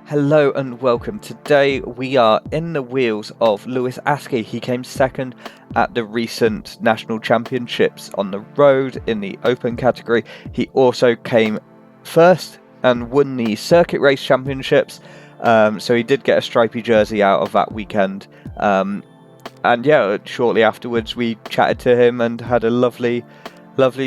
Hello and welcome. Today we are in the wheels of Lewis Askey. He came second at the recent national championships on the road in the open category. He also came first and won the circuit race championships. So he did get a stripy jersey out of that weekend. And yeah, shortly afterwards we chatted to him and had a lovely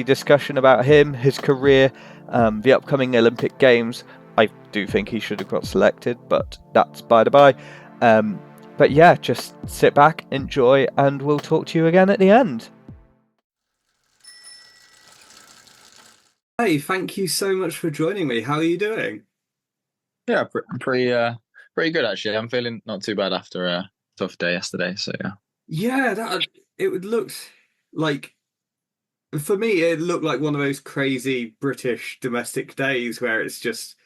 discussion about him, his career, the upcoming Olympic Games. I do think he should have got selected, but that's by the by. But yeah, just sit back, enjoy, and we'll talk to you again at the end. Hey, thank you so much for joining me. How are you doing? Yeah, pretty good actually. I'm feeling not too bad after a tough day yesterday. So yeah. Yeah, that it would look like for me it looked like one of those crazy British domestic days where it's just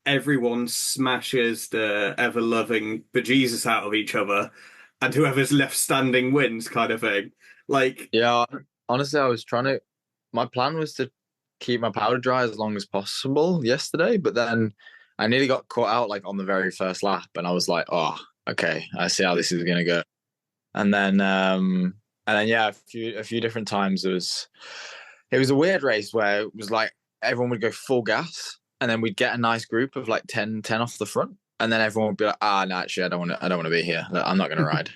everyone smashes the ever-loving bejesus out of each other and whoever's left standing wins kind of thing. Like, Yeah, honestly, I was trying to. My plan was to keep my powder dry as long as possible yesterday, but then I nearly got caught out like on the very first lap, and I was like, oh, okay, I see how this is gonna go. And then yeah, a few different times it was a weird race where it was like everyone would go full gas, and then we'd get a nice group of like 10 off the front, and then everyone would be like, no, actually, I don't want to be here. I'm not going to ride.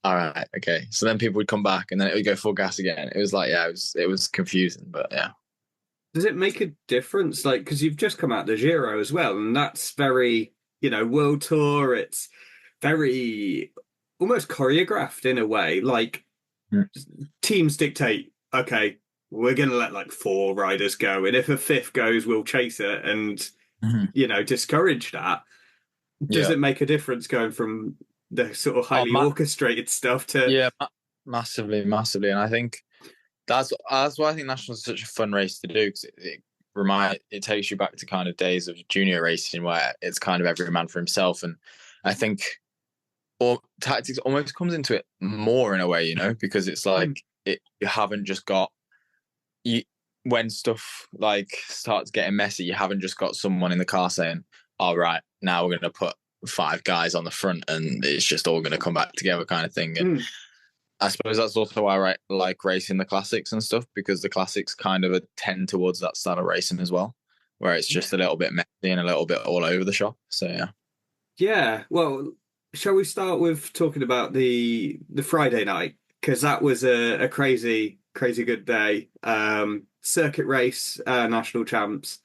All right, okay. So then people would come back, and then it would go full gas again. It was like, yeah, it was confusing, but yeah. does it make a difference? Like, because you've just come out the Giro as well, and that's very, World Tour. It's very almost choreographed in a way. Like Mm. teams dictate, okay, we're going to let like four riders go, and if a fifth goes, we'll chase it and Mhm. discourage that. Does Yeah. it make a difference going from the sort of Oh, highly orchestrated stuff to yeah, massively, massively, and I think that's why I think nationals is such a fun race to do because it takes you back to kind of days of junior racing where it's kind of every man for himself, and I think or tactics almost comes into it more in a way, because it's like you haven't just got you when stuff like starts getting messy, you haven't just got someone in the car saying, "All right, now we're going to put five guys on the front, and it's just all going to come back together," kind of thing. And mm, I suppose that's also why I like racing the classics and stuff because the classics kind of tend towards that style of racing as well, where it's just a little bit messy and a little bit all over the shop. So yeah. yeah. Well, shall we start with talking about the Friday night? Because that was a crazy, crazy good day. Circuit race, national champs.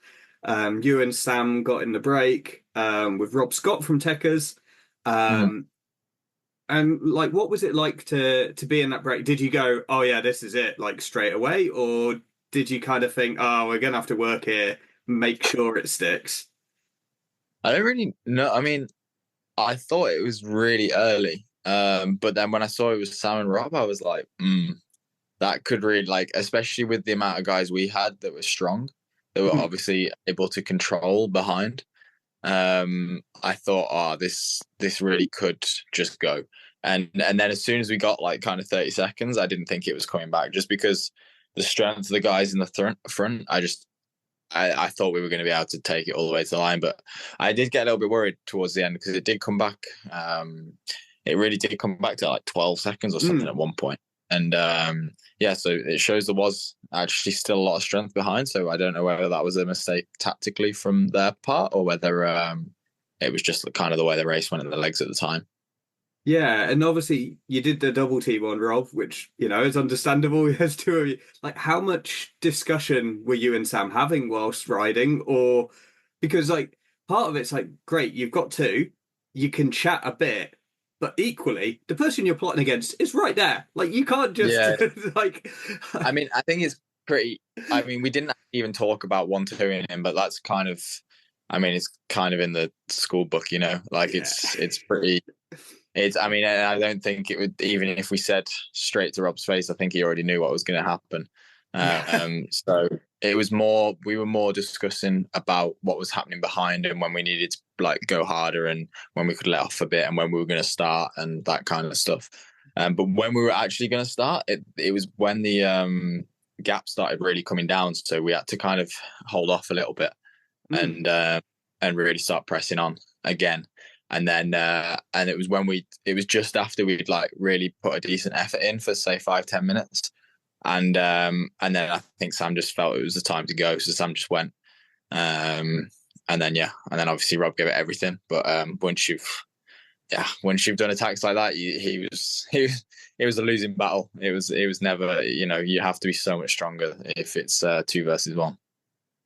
You and Sam got in the break with Rob Scott from Techers. Mm. Um, and like, what was it like to be in that break? Did you go, oh yeah, this is it, like straight away, or did you kind of think, oh, we're gonna have to work here, make sure it sticks? I don't really know. I mean, I thought it was really early. But then when I saw it was Sam and Rob, I was like, that could really like, especially with the amount of guys we had that were strong, that were Mm, obviously able to control behind. I thought, oh, this really could just go. And then as soon as we got like kind of 30 seconds, I didn't think it was coming back just because the strength of the guys in the front, I thought we were going to be able to take it all the way to the line, but I did get a little bit worried towards the end because it did come back. It really did come back to like 12 seconds or something mm. at one point. And yeah, so it shows there was actually still a lot of strength behind. So I don't know whether that was a mistake tactically from their part or whether it was just kind of the way the race went in the legs at the time. Yeah, and obviously you did the double team on Rob, which is understandable. There's two of you. Like, how much discussion were you and Sam having whilst riding? Or because like part of it's like, great, you've got two, you can chat a bit, but equally, the person you're plotting against is right there. Like, you can't just Yeah, like, I mean, I think it's pretty. I mean, we didn't even talk about one two in him, but that's kind of. I mean, it's kind of in the school book, Like yeah, it's pretty. It's. I mean, I don't think it would even if we said straight to Rob's face. I think he already knew what was going to happen. yeah. So it was more. We were more discussing about what was happening behind and when we needed to like go harder and when we could let off a bit and when we were going to start and that kind of stuff. But when we were actually going to start, it was when the gap started really coming down, so we had to kind of hold off a little bit. Mm. And and really start pressing on again. And then and it was just after we'd like really put a decent effort in for say 5-10 minutes. And then I think Sam just felt it was the time to go. So Sam just went. And then obviously Rob gave it everything. But once you've done attacks like that, it was a losing battle. It was never, you have to be so much stronger if it's 2 versus 1.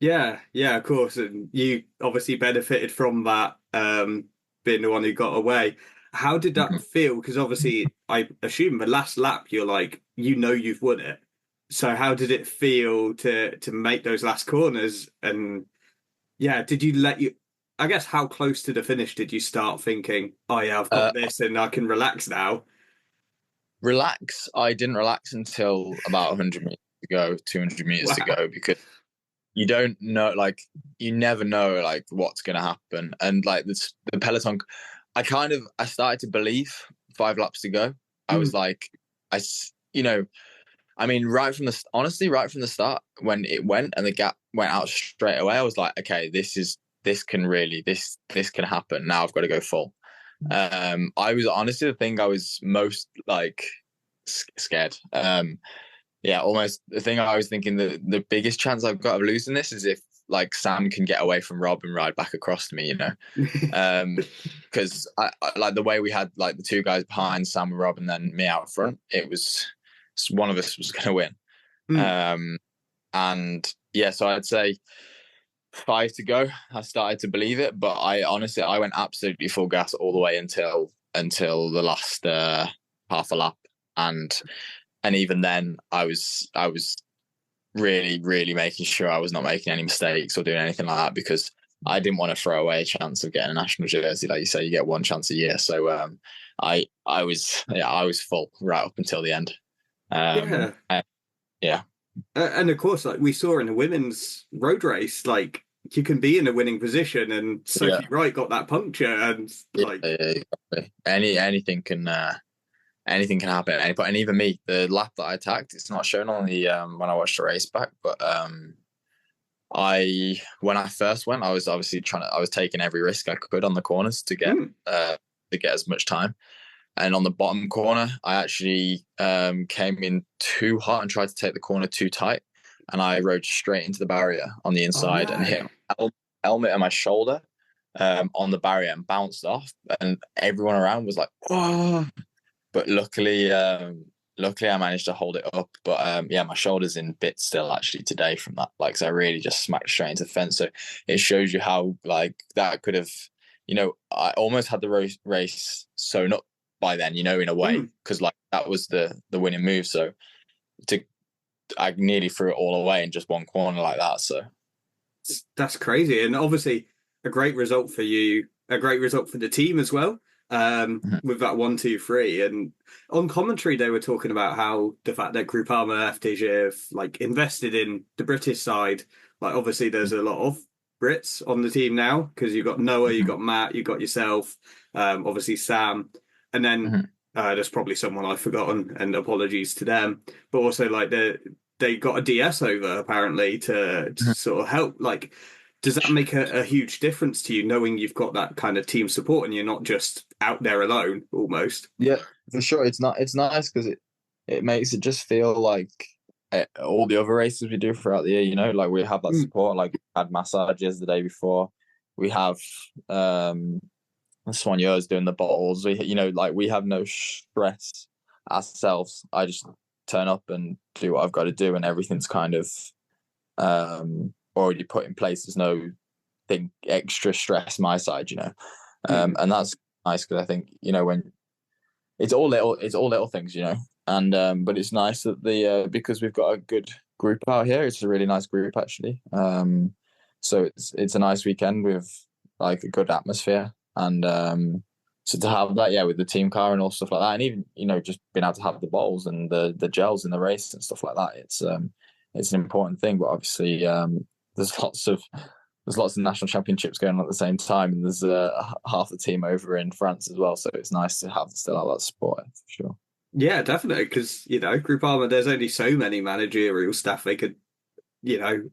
Yeah, of course. And you obviously benefited from that, being the one who got away. How did that feel? Because obviously, I assume the last lap, you're like, you've won it. So how did it feel to make those last corners? And yeah, did you I guess how close to the finish did you start thinking, oh yeah, I've got this and I can relax now? Relax. I didn't relax until about 100 meters to go, 200 meters to go, because you don't know, like, you never know, like, what's going to happen. And like the peloton, I started to believe 5 laps to go. I was like, I mean, right from the start, when it went and the gap went out straight away, I was like, okay, this can happen. Now I've got to go full. I was honestly the thing I was most like scared. Almost the thing I was thinking the biggest chance I've got of losing this is if like Sam can get away from Rob and ride back across to me, because I like the way we had like the 2 guys behind Sam and Rob and then me out front. It was one of us was going to win. And yeah, so I'd say 5 to go. I started to believe it, but I went absolutely full gas all the way until the last half a lap, and even then I was really, really making sure I was not making any mistakes or doing anything like that, because I didn't want to throw away a chance of getting a national jersey. Like you say, you get one chance a year. So I was full right up until the end. Yeah. And of course, like we saw in the women's road race, like you can be in a winning position, and Sophie Wright got that puncture, and like exactly. anything can happen at any point. And even me, the lap that I attacked, it's not shown on the when I watched the race back, but when I first went, I was obviously I was taking every risk I could on the corners to get as much time. And on the bottom corner, I actually came in too hot and tried to take the corner too tight. And I rode straight into the barrier on the inside and hit my helmet and my shoulder on the barrier and bounced off. And everyone around was like, "Whoa!" But luckily I managed to hold it up. But my shoulder's in bits still actually today from that. Like, so I really just smacked straight into the fence. So it shows you how like that could have, I almost had the race sewn up by then, in a way, because like that was the winning move. So I nearly threw it all away in just one corner like that. So that's crazy, and obviously a great result for you, a great result for the team as well. With that 1, 2, 3, and on commentary they were talking about how the fact that Groupama FDJ have like invested in the British side. Like obviously there's a lot of Brits on the team now, because you've got Noah, you've got Matt, you've got yourself, obviously Sam. And then there's probably someone I've forgotten, and apologies to them. But also, like they got a DS over apparently to sort of help. Like, does that make a huge difference to you, knowing you've got that kind of team support and you're not just out there alone almost? Yeah, for sure. It's nice because it makes it just feel like all the other races we do throughout the year. Like we have that support. Like we had massages the day before. We have Soigneur's doing the bottles. We have no stress ourselves. I just turn up and do what I've got to do, and everything's kind of already put in place. There's no thing extra stress my side, and that's nice, because I think when it's all little things, and but it's nice that because we've got a good group out here. It's a really nice group actually. So it's a nice weekend with like a good atmosphere. And so to have that, with the team car and all stuff like that, and even just being able to have the bottles and the gels in the race and stuff like that, it's an important thing. But obviously, there's lots of national championships going on at the same time, and there's half the team over in France as well. So it's nice to still have that support for sure. Yeah, definitely, because Groupama, there's only so many managerial staff they could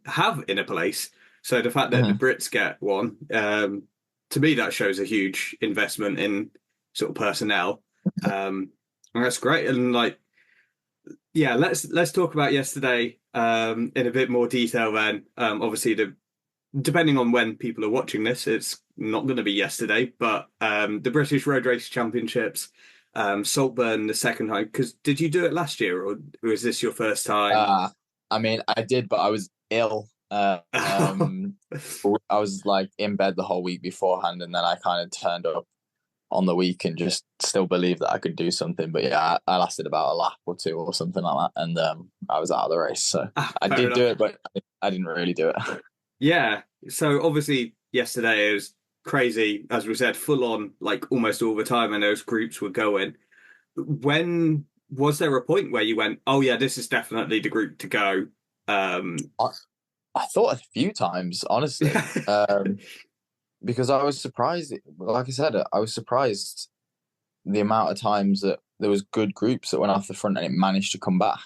have in a place. So the fact that the Brits get one, to me, that shows a huge investment in sort of personnel. And that's great. And like, yeah, let's talk about yesterday in a bit more detail then. Obviously, depending on when people are watching this, it's not going to be yesterday, but the British Road Race Championships, Saltburn the second time. Because did you do it last year, or was this your first time? I mean, I did, but I was ill. I was like in bed the whole week beforehand, and then I kind of turned up on the week and just still believed that I could do something. But yeah, I lasted about a lap or two or something like that, and I was out of the race. So I did do it, but I didn't really do it. Yeah. So obviously yesterday it was crazy, as we said, full on, like almost all the time, and those groups were going. When was there a point where you went, "Oh yeah, this is definitely the group to go"? I thought a few times, honestly, because I was surprised. Like I said, I was surprised the amount of times that there was good groups that went off the front and it managed to come back.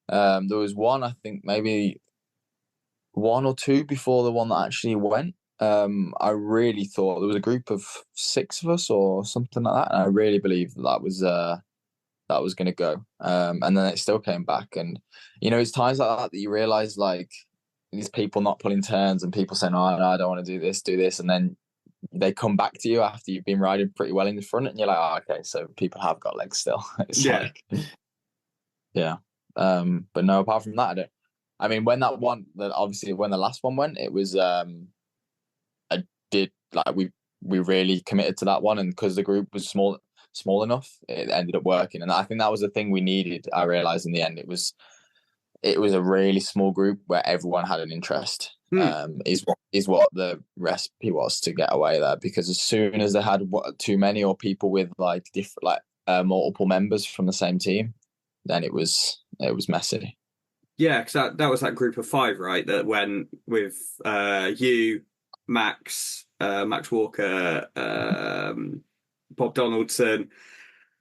There was one, I think maybe one or two before the one that actually went. I really thought there was a group of 6 of us or something like that, and I really believed that was going to go. And then it still came back, and it's times like that you realize like these people not pulling turns and people saying, "Oh, no, I don't want to do this," and then they come back to you after you've been riding pretty well in the front, and you're like, "Oh, okay, so people have got legs still." It's like, yeah. But no, apart from that, I mean, when that one, that obviously when the last one went, it was I did like we really committed to that one, and because the group was small enough, it ended up working, and I think that was the thing we needed. I realized in the end it was a really small group where everyone had an interest. Is what the recipe was to get away there, because as soon as they had too many or people with like different multiple members from the same team, then it was messy. Yeah, because that was that group of 5, right? That went with you, Max, Max Walker, Bob Donaldson,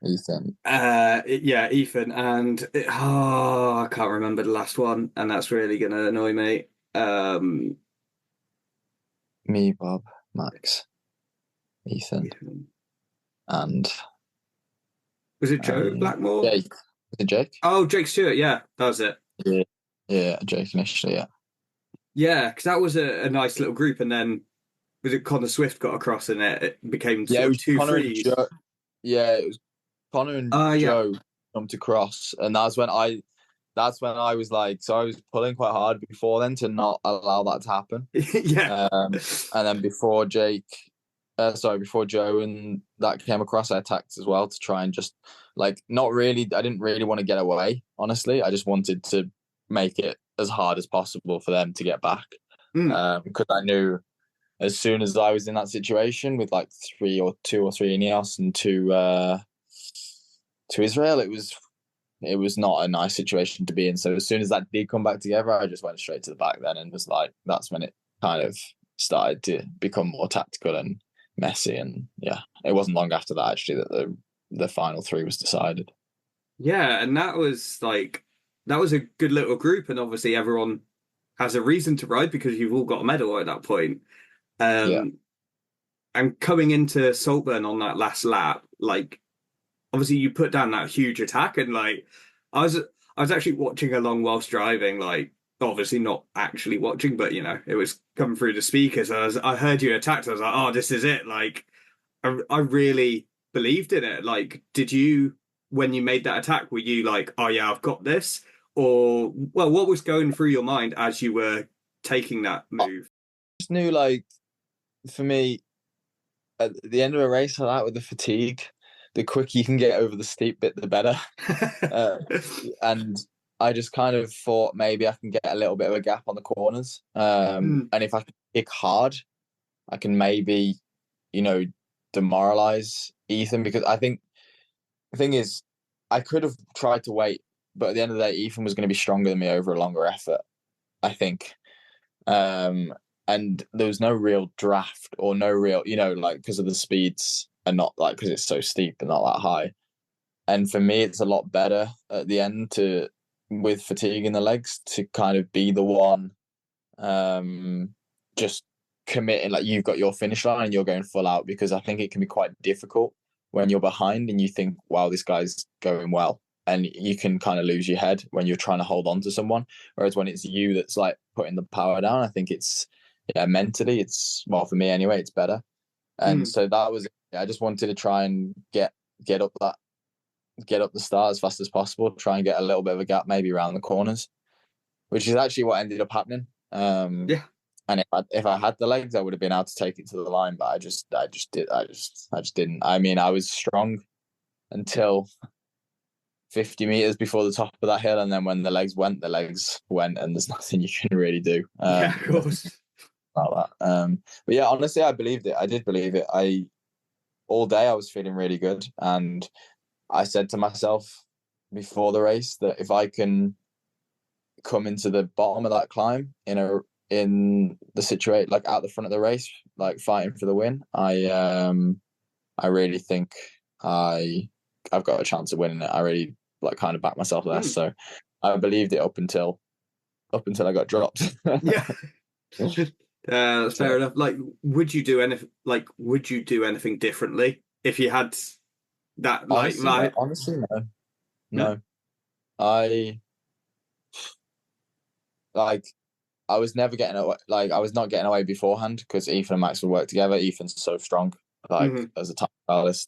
Ethan. Yeah, Ethan, and I can't remember the last one, and that's really gonna annoy me. Me, Bob, Max, Ethan, and was it Joe Blackmore? Jake. Was it Jake? Oh, Jake Stewart. Yeah, that was it. Yeah, Jake initially. Yeah. Yeah, because that was a nice little group, and then was it Connor Swift got across, and it became sort of two Connor threes. It was Connor and Joe come to cross, and that's when I was like, so I was pulling quite hard before then to not allow that to happen. Yeah. And then before Joe and that came across, I attacked as well to try and just like not really. I didn't really want to get away, honestly. I just wanted to make it as hard as possible for them to get back, because I knew as soon as I was in that situation with like 2 or 3 Ineos and 2 to Israel, it was not a nice situation to be in. So as soon as that did come back together, I just went straight to the back then, and was like, that's when it kind of started to become more tactical and messy. And yeah, it wasn't long after that actually that the final 3 was decided. Yeah, and that was a good little group, and obviously everyone has a reason to ride because you've all got a medal at that point. And coming into Saltburn on that last lap, like obviously you put down that huge attack, and like I was actually watching along whilst driving, like obviously not actually watching, but it was coming through the speakers. I heard you attacked. I was like, oh, this is it. Like I really believed in it. Like, did you, when you made that attack, were you like, oh yeah, I've got this? Or well, what was going through your mind as you were taking that move? I just knew, like, for me, at the end of a race like that with the fatigue, the quicker you can get over the steep bit, the better. And I just kind of thought maybe I can get a little bit of a gap on the corners. And if I kick hard, I can maybe, demoralize Ethan, because I think the thing is, I could have tried to wait, but at the end of the day, Ethan was going to be stronger than me over a longer effort, I think. And there was no real draft or no real, like, because of the speeds and not like because it's so steep and not that high. And for me, it's a lot better at the end with fatigue in the legs to kind of be the one just committing, like you've got your finish line and you're going full out, because I think it can be quite difficult when you're behind and you think, wow, this guy's going well. And you can kind of lose your head when you're trying to hold on to someone. Whereas when it's you that's like putting the power down, I think it's, mentally, it's, well, for me anyway, it's better. And so that was, I just wanted to try and get up the start as fast as possible, try and get a little bit of a gap maybe around the corners, which is actually what ended up happening. And if I had the legs, I would have been able to take it to the line, but I just didn't. I mean, I was strong until 50 meters before the top of that hill, and then when the legs went, and there's nothing you can really do. Of course. About that. But yeah, honestly, I believed it. I did believe it. All day I was feeling really good, and I said to myself before the race that if I can come into the bottom of that climb in the situation, like at the front of the race, like fighting for the win, I really think I've got a chance of winning it. I really like kind of backed myself there. So I believed it up until I got dropped. Yeah. That's fair enough. Like, would you do anything differently if you had that? Honestly, no. I was never getting away. Like, I was not getting away beforehand because Ethan and Max would work together. Ethan's so strong, as a time trialist.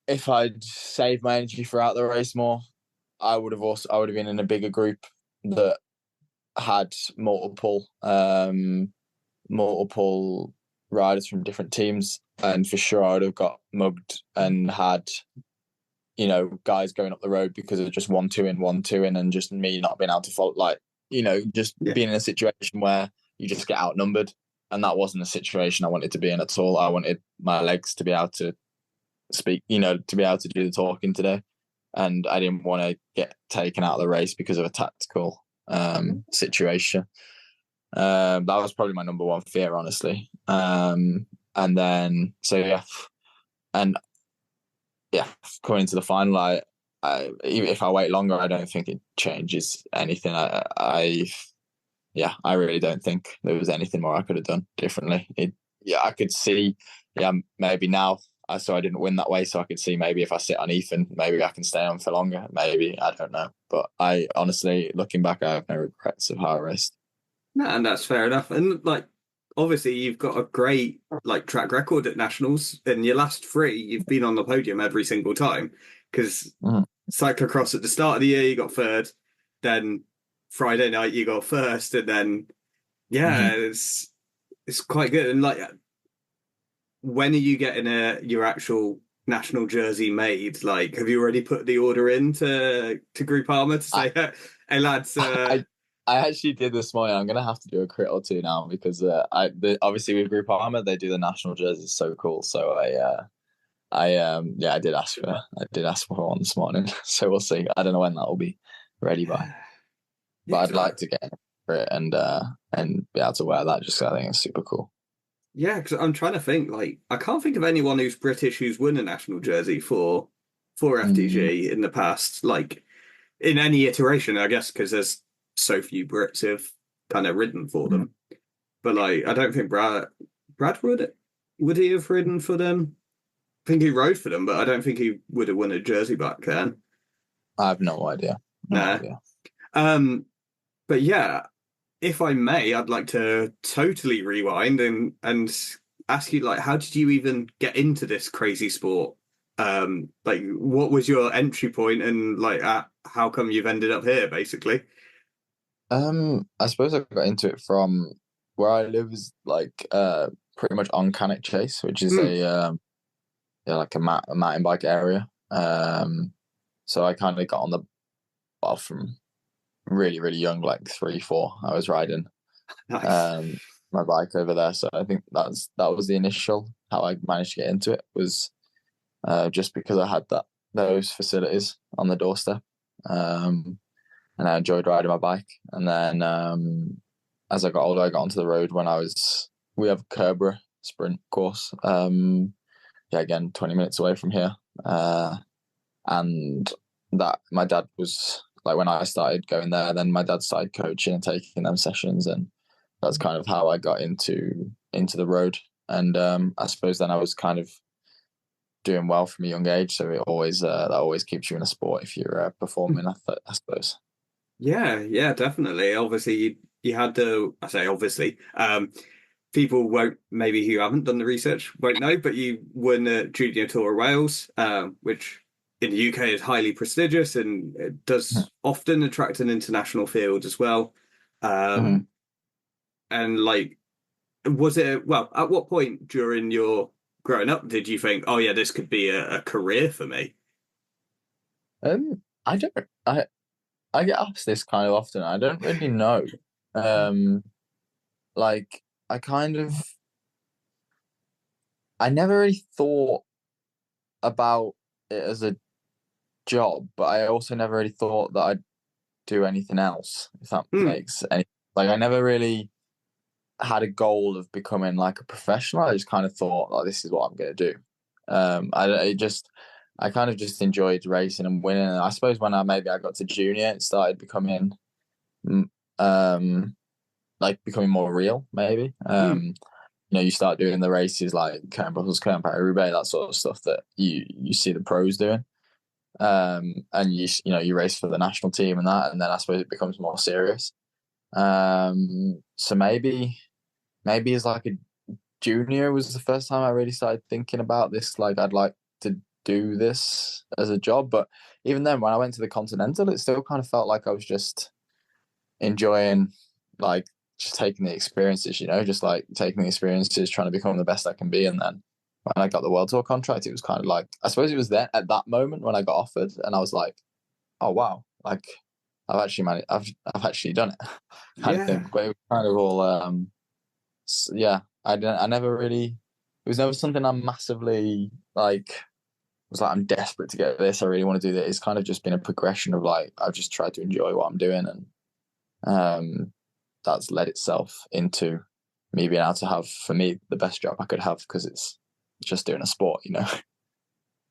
If I'd saved my energy throughout the race more, I would have been in a bigger group that had multiple riders from different teams, and for sure I would have got mugged and had guys going up the road because of just 1-2 in, and just me not being able to follow, being in a situation where you just get outnumbered. And that wasn't a situation I wanted to be in at all. I wanted my legs to be able to speak, to be able to do the talking today, and I didn't want to get taken out of the race because of a tactical situation. That was probably my number one fear, honestly. And then coming into the final, if I wait longer, I don't think it changes anything. I really don't think there was anything more I could have done differently. I could see, maybe now. So I didn't win that way, so I could see maybe if I sit on Ethan, maybe I can stay on for longer. Maybe, I don't know. But I honestly, looking back, I have no regrets of how I raced. No, and that's fair enough. And obviously, you've got a great track record at nationals. In your last 3, you've been on the podium every single time. Because cyclocross at the start of the year, you got 3rd. Then Friday night, you got 1st, and then it's quite good. And when are you getting your actual national jersey made? Have you already put the order in to Groupama to say, hey lads? I actually did this morning. I'm gonna have to do a crit or two now because obviously with Groupama they do the national jerseys, so cool. So I did ask for one this morning. So we'll see. I don't know when that will be ready by, but I'd like to get it and be able to wear that. Just I think it's super cool. Yeah, because I'm trying to think. I can't think of anyone who's British who's won a national jersey for FDG in the past. In any iteration, I guess, because there's so few Brits who've kind of ridden for them. But I don't think Brad would he have ridden for them? I think he rode for them, but I don't think he would have won a jersey back then. I have no idea. No idea. But yeah. If I may, I'd like to totally rewind and ask you, how did you even get into this crazy sport? What was your entry point, and how come you've ended up here, basically? I suppose I got into it from where I live is pretty much on Cannock Chase, which is a mountain bike area. So I kind of got on from really, really young, 3, 4. I was riding Nice. My bike over there. So I think that was the initial how I managed to get into it, was just because I had those facilities on the doorstep, and I enjoyed riding my bike. And then as I got older, I got onto the road when we have Kerbera sprint course. Again, 20 minutes away from here, and that my dad was. When I started going there, then my dad started coaching and taking them sessions, and that's kind of how I got into the road. And I suppose then I was kind of doing well from a young age, so it always that always keeps you in a sport if you're performing. I suppose. Yeah, definitely. Obviously, you had to. I say obviously. People won't maybe who haven't done the research won't know, but you won the Junior Tour of Wales, which in the UK is highly prestigious and it does often attract an international field as well. Mhm. And like, was it well? At what point during your growing up did you think, oh yeah, this could be a career for me? I don't. I get asked this kind of often. I don't really know. Um, like I kind of I never really thought about it as a job, but I also never really thought that I'd do anything else, if that Hmm. makes any like I never really had a goal of becoming like a professional. I just kind of thought like this is what I'm gonna do. I kind of just enjoyed racing and winning. And I suppose when I got to junior, it started becoming mm, um becoming more real, maybe. Hmm. You start doing the races like Kern Brussels, Kern Paris Roubaix, that sort of stuff that you see the pros doing. And you race for the national team and that, and then I suppose it becomes more serious. So maybe as like a junior was the first time I really started thinking about this. Like I'd like to do this as a job, but even then, when I went to the Continental, it still kind of felt like I was just enjoying like just taking the experiences, just like taking the experiences, trying to become the best I can be. And then when I got the World Tour contract, it was kind of like I suppose it was then at that moment when I got offered, and I was like, oh wow, like I've actually done it, kind of Yeah. thing. But it was kind of all yeah. I never really. It was never something I'm massively like. Was like I'm desperate to get this. I really want to do this. It's kind of just been a progression of like I've just tried to enjoy what I'm doing, and um, that's led itself into me being able to have, for me, the best job I could have because it's just doing a sport.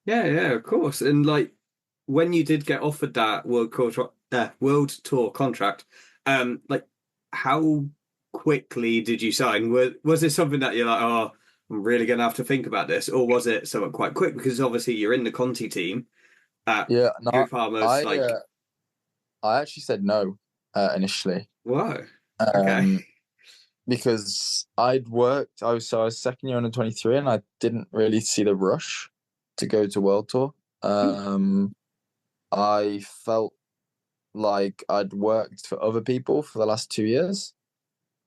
Yeah, of course. And like when you did get offered that World Tour contract, like how quickly did you sign? Was it something that you're like, oh, I'm really gonna have to think about this, or was it something quite quick? Because obviously you're in the Conti team at Yeah, no, Groupama's I like, I actually said no initially, whoa, okay. um, because I was second year under 23, and I didn't really see the rush to go to World Tour. Um, I felt like I'd worked for other people for the last 2 years,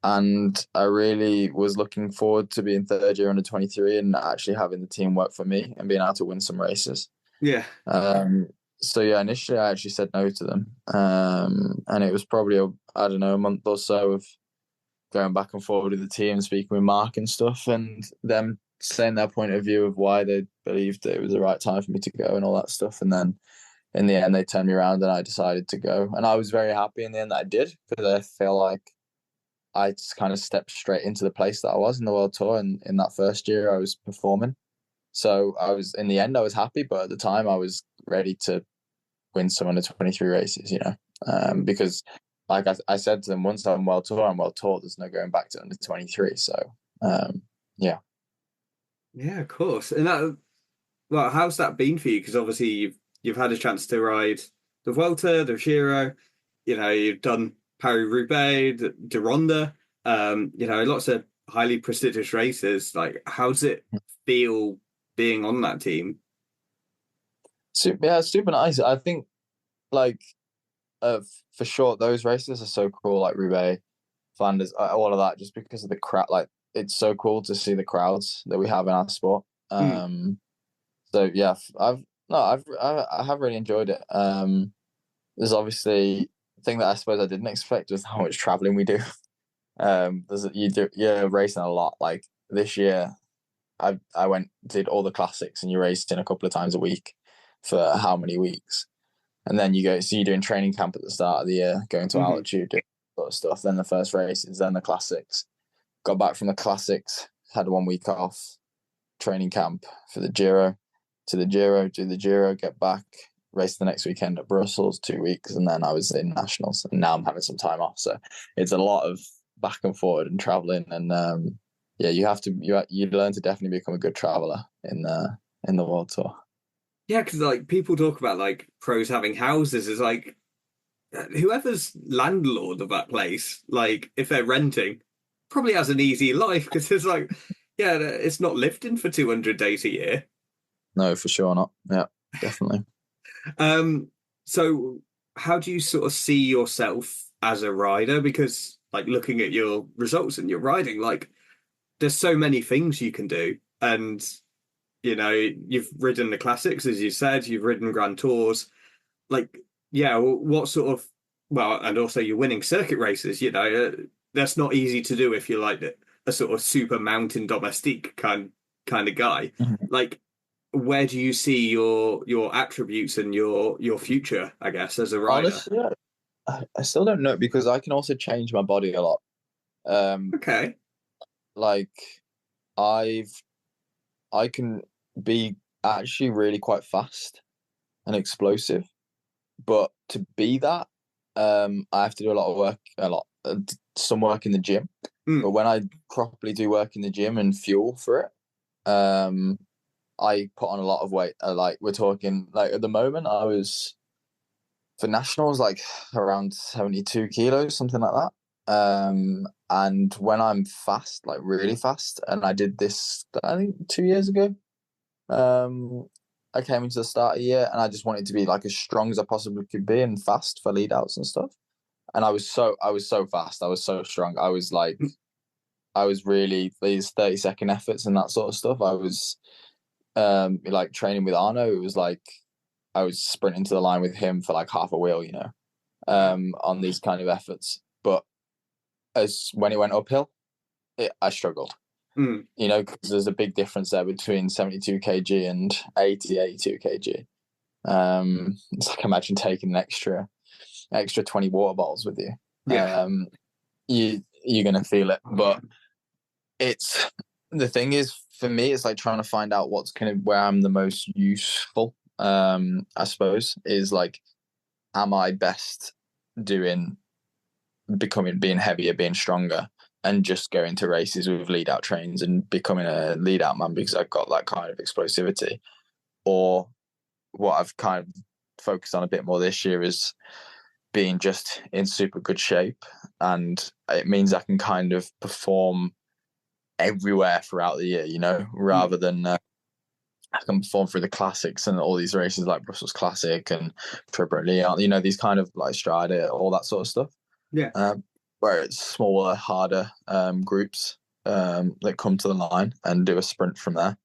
and I really was looking forward to being third year under 23 and actually having the team work for me and being able to win some races. Yeah. Um, so yeah, initially I actually said no to them, and it was probably I don't know, a month or so of going back and forward with the team, speaking with Mark and stuff, and them saying their point of view of why they believed that it was the right time for me to go and all that stuff, and then in the end they turned me around and I decided to go, and I was very happy in the end that I did because I feel like I just kind of stepped straight into the place that I was in the World Tour, and in that first year I was performing. So I was in the end I was happy, but at the time I was ready to win some under 23 races, because like I said to them, once I'm World Tour, I'm World Tour. There's no going back to under 23. So yeah. Yeah, of course. And that, well, how's that been for you? Because obviously you've had a chance to ride the Vuelta, the Giro. You've done Paris Roubaix, the Ronda. Lots of highly prestigious races. Like, how's it feel being on that team? Yeah, super nice. I think like uh, for sure those races are so cool, like Roubaix, Flanders, all of that, just because of the crowd. Like it's so cool to see the crowds that we have in our sport. Mm, So yeah, I've no, I have really enjoyed it. There's obviously the thing that I suppose I didn't expect was how much traveling we do. You're racing a lot. Like this year, I went did all the classics, and you're racing a couple of times a week for how many weeks, and then you're doing training camp at the start of the year, going to hmm altitude, doing sort of stuff. Then the first races, then the classics. Got back from the classics, had 1 week off, training camp for the Giro, to the Giro, do the Giro, get back, race the next weekend at Brussels, 2 weeks, and then I was in nationals, and now I'm having some time off. So it's a lot of back and forward and traveling, and yeah, you learn to definitely become a good traveler in the world tour. Yeah, because like people talk about like pros having houses is like whoever's landlord of that place, like if they're renting, probably has an easy life because it's like, yeah, it's not lived in for 200 days a year. No, for sure not. Yeah, definitely. Um, so how do you sort of see yourself as a rider? Because like looking at your results and your riding, like there's so many things you can do. And you've ridden the classics, as you said, you've ridden Grand Tours. Like, yeah, what sort of, well, and also you're winning circuit races, that's not easy to do if you're like a sort of super mountain domestique kind of guy. Mhm. Like, where do you see your attributes and your future, I guess, as a rider? Honestly, I still don't know because I can also change my body a lot. Um, Okay. like I've I can be actually really quite fast and explosive, but to be that, I have to do a lot of work, some work in the gym. But Mm. when I properly do work in the gym and fuel for it, I put on a lot of weight. Like we're talking, like at the moment, I was for nationals like around 72 kilos, something like that. And when I'm fast, like really fast, and I did this, I think 2 years ago. I came into the start of the year and I just wanted to be like as strong as I possibly could be and fast for lead outs and stuff. And I was so fast. I was so strong. I was really these 30-second efforts and that sort of stuff. I was like training with Arno. It was like I was sprinting to the line with him for like half a wheel, on these kind of efforts. But as when it went uphill, I struggled. Mm. Because there's a big difference there between 72 kg and 82 kg. It's like imagine taking an extra 20 water bottles with you. Yeah. You're gonna feel it. But it's the thing is for me, it's like trying to find out what's kind of where I'm the most useful. I suppose is like, am I best doing being heavier, being stronger, and just going to races with lead out trains and becoming a lead out man because I've got that kind of explosivity? Or what I've kind of focused on a bit more this year is being just in super good shape. And it means I can kind of perform everywhere throughout the year, rather than I can perform through the classics and all these races like Brussels Classic and Tribert Leon, these kind of like Strada, all that sort of stuff. Yeah. Where it's smaller, harder groups that come to the line and do a sprint from there.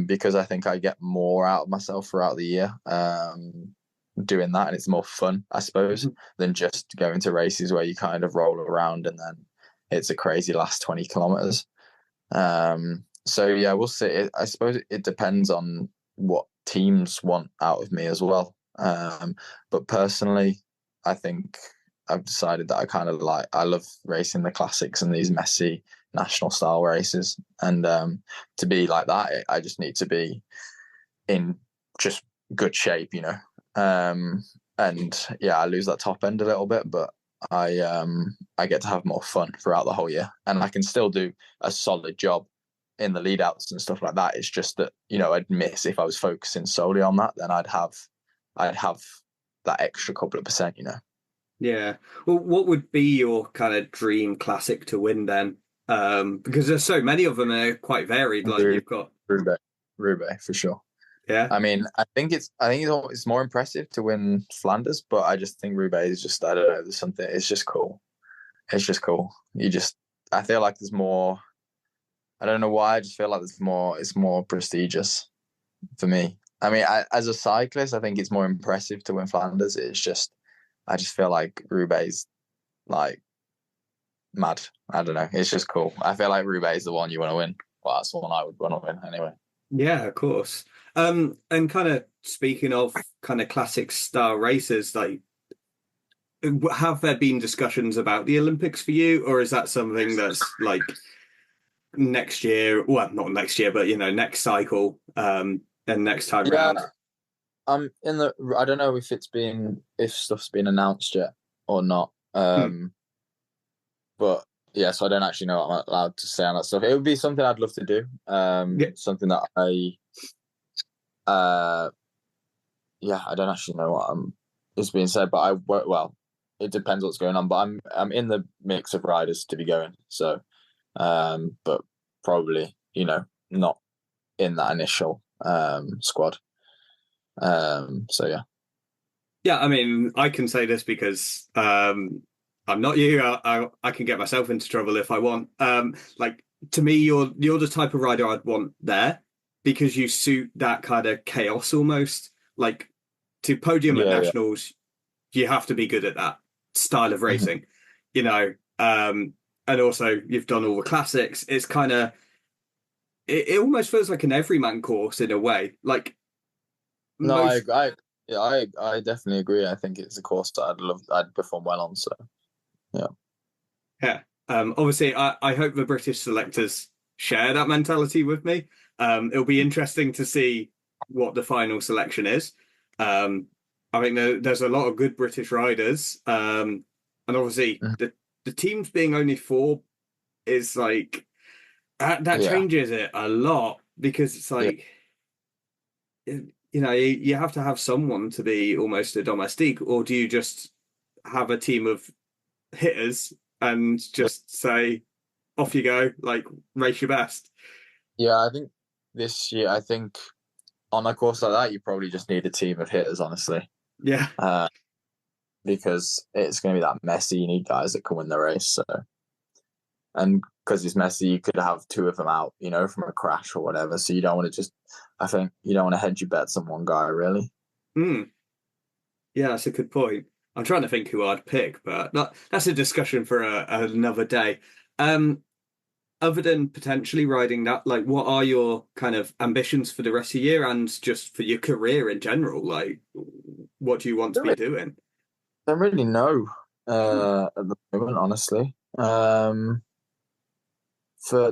Because I think I get more out of myself throughout the year doing that, and it's more fun, I suppose, than just going to races where you kind of roll around and then it's a crazy last 20 kilometers. So yeah, we'll see. I suppose it depends on what teams want out of me as well. But personally, I think I've decided that I love racing the classics and these messy national style races. And to be like that, I just need to be in just good shape. And yeah, I lose that top end a little bit, but I get to have more fun throughout the whole year, and I can still do a solid job in the lead outs and stuff like that. It's just that I'd miss if I was focusing solely on that. Then I'd have that extra couple of percent. Yeah. Well, what would be your kind of dream classic to win then? Because there's so many of them, they're quite varied. Like you've got, Roubaix for sure. yeah, I mean, it's more impressive to win Flanders, but I just think Roubaix is just, I don't know, there's something. It's just cool. It's just cool. I feel like there's more. I don't know why. I just feel like there's more. It's more prestigious for me. I mean, as a cyclist, I think it's more impressive to win Flanders. I just feel like Roubaix is like mad. I don't know. It's just cool. I feel like Roubaix is the one you want to win. Well, that's the one I would want to win anyway. yeah, of course. And kind of speaking of kind of classic style races, like have there been discussions about the Olympics for you, or is that something that's like next year? Well, not next year, but next cycle, and next time Yeah, round. I don't know if stuff's been announced yet or not. Hmm. But yeah, so I don't actually know what I'm allowed to say on that stuff. It would be something I'd love to do. Something that I don't actually know what is being said, but I work well. It depends what's going on, but I'm in the mix of riders to be going. So, but probably not in that initial squad. So yeah. Yeah, I mean, I can say this because I'm not you. I can get myself into trouble if I want. Like to me, you're the type of rider I'd want there because you suit that kind of chaos almost. Like to podium at Yeah, yeah. nationals, you have to be good at that style of racing, you know. And also you've done all the classics. It's kind of it almost feels like an everyman course in a way. Like No, most I definitely agree. I think it's a course that I'd perform well on. So yeah. Yeah. Obviously, I hope the British selectors share that mentality with me. It'll be interesting to see what the final selection is. I think there's a lot of good British riders. And obviously, Mhm. the teams being only four is like that Yeah, changes it a lot because it's yeah, like, you have to have someone to be almost a domestique, or do you just have a team of hitters and yeah. just say, off you go, like race your best. Yeah, I think this year, I think on a course like that, you probably just need a team of hitters, honestly, Yeah. because it's going to be that messy. You need guys that can win the race. So, and because it's messy, you could have two of them out, from a crash or whatever. So you don't want to I think you don't want to hedge your bets on one guy, really. Mm. Yeah, that's a good point. I'm trying to think who I'd pick, but that's a discussion for another day. Um, Other than potentially riding that, like, what are your kind of ambitions for the rest of the year and just for your career in general? Like, what do you want to Don't be really, doing? don't really know Hmm. at the moment, honestly. For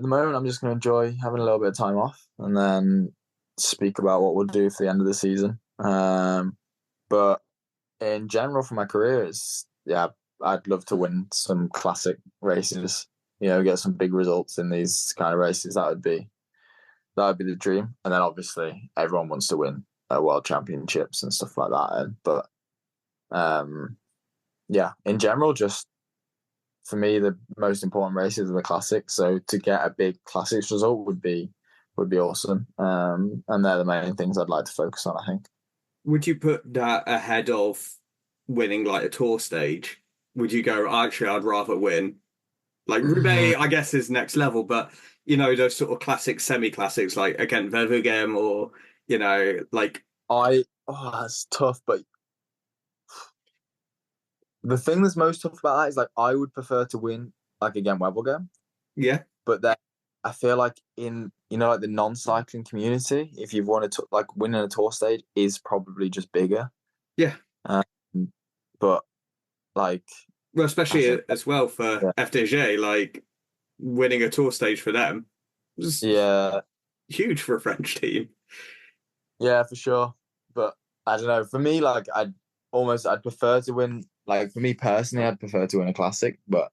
the moment, I'm just going to enjoy having a little bit of time off and then speak about what we'll do for the end of the season. But in general, for my career, I'd love to win some classic races. Get some big results in these kind of races. That would be the dream. And then obviously everyone wants to win world championships and stuff like that. But um, yeah, in general, just for me, the most important races are the classics. So to get a big classics result would be awesome. And they're the main things I'd like to focus on, I think. Would you put that ahead of winning like a tour stage? Would you go, actually, I'd rather win like Mm, Roubaix, I guess, is next level, but those sort of classic semi-classics like again Vervugem or like that's tough, but the thing that's most tough about that is like I would prefer to win like again Wevelgem, yeah, but then I feel like in like the non-cycling community, if you've wanted to like winning a tour stage is probably just bigger. yeah. Um, but like Well, I especially think as well for yeah, FDJ, like winning a tour stage for them was yeah, huge for a French team. yeah, for sure. But I don't know. For me, like I'd prefer to win. Like for me personally, I'd prefer to win a classic, but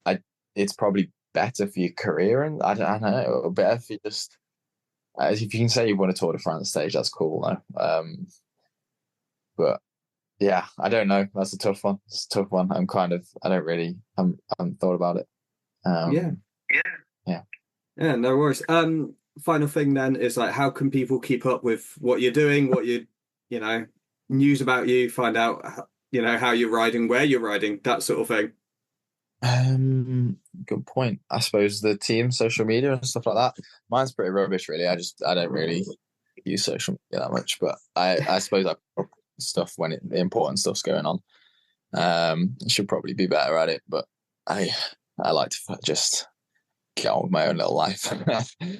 I it's probably better for your career, and I don't know, or better if you just if you can say you won a Tour de France stage, that's cool, though. But yeah, I don't know. That's a tough one. It's a tough one. I don't really, I haven't thought about it. Yeah, Yeah, yeah. yeah, no worries. Final thing then is like, how can people keep up with what you're doing, you know, news about you, find out, how you're riding, where you're riding, that sort of thing. Good point. I suppose the team social media and stuff like that. Mine's pretty rubbish, really. I don't really use social media that much, but I suppose I put up stuff when the important stuff's going on. I should probably be better at it, but I I like to just get on with my own little life.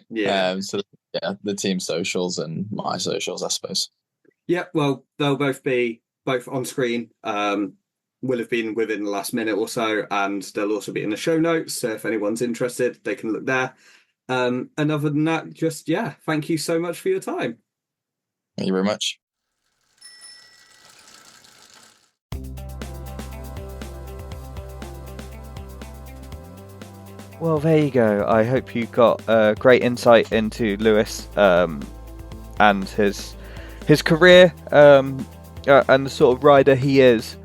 Yeah. So yeah, the team socials and my socials, I suppose. Yeah, well, they'll both be both on screen. Will have been within the last minute or so, and they'll also be in the show notes. So if anyone's interested, they can look there. And other than that, just yeah, thank you so much for your time. Thank you very much. Well, there you go. I hope you got great insight into Lewis and his career and the sort of rider he is.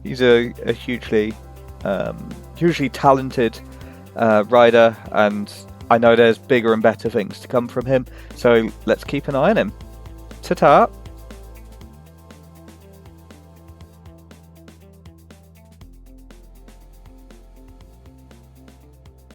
He's a hugely talented rider, and I know there's bigger and better things to come from him. So let's keep an eye on him. Ta-ta!